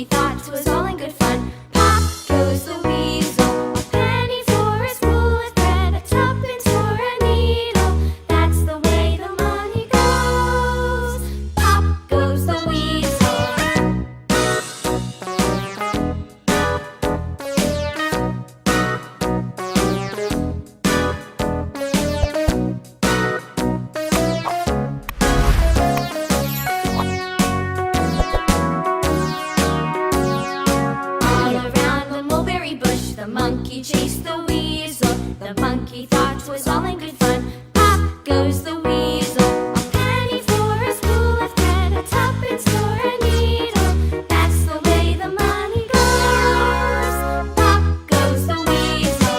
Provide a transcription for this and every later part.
monkey thought 'twas all in good fun. Pop goes the weasel, a penny for a spool of thread, a tuppence for a needle. That's the way the money goes. Pop goes the weasel. The monkey chased the weasel. The monkey thought 'twas all in good fun. Pop goes the weasel, a penny for a spool of thread, a tuppence for a needle. That's the way the money goes. Pop goes the weasel.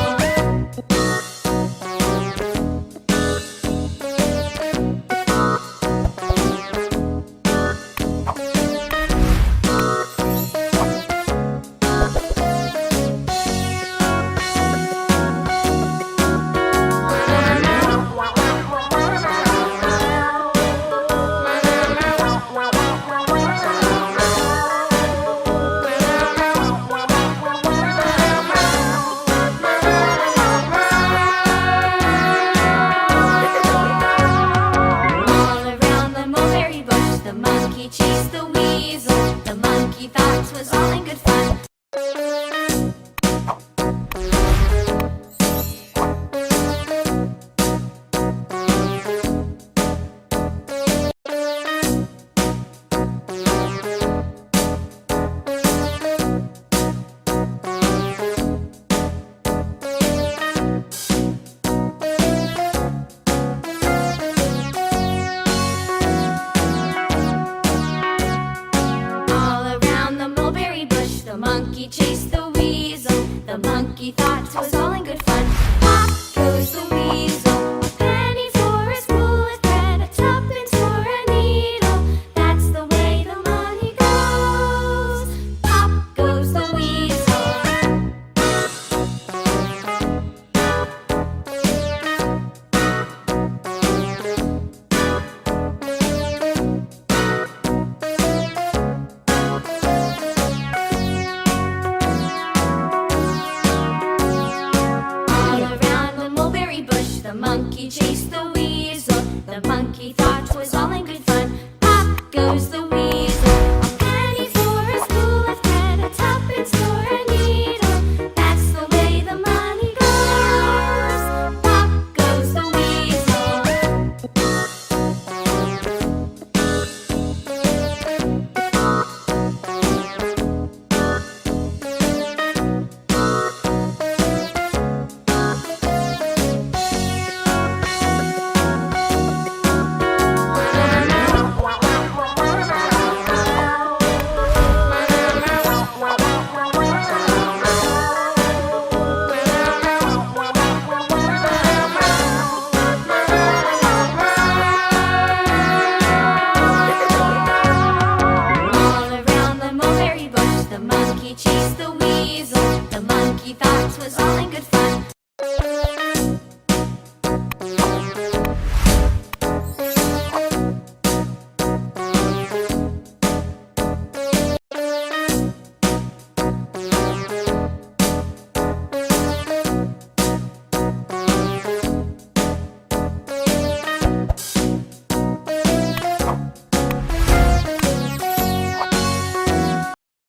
The monkey chased the weasel. The monkey thought 'twas all in good fun. The monkey chased the weasel. The monkey thought 'twas all in good fun. Pop goes the weasel, a penny for a spool of thread, a tuppence for a needle. That's the way the money goes. Pop goes the weasel. The monkey chased the weasel. The monkey thought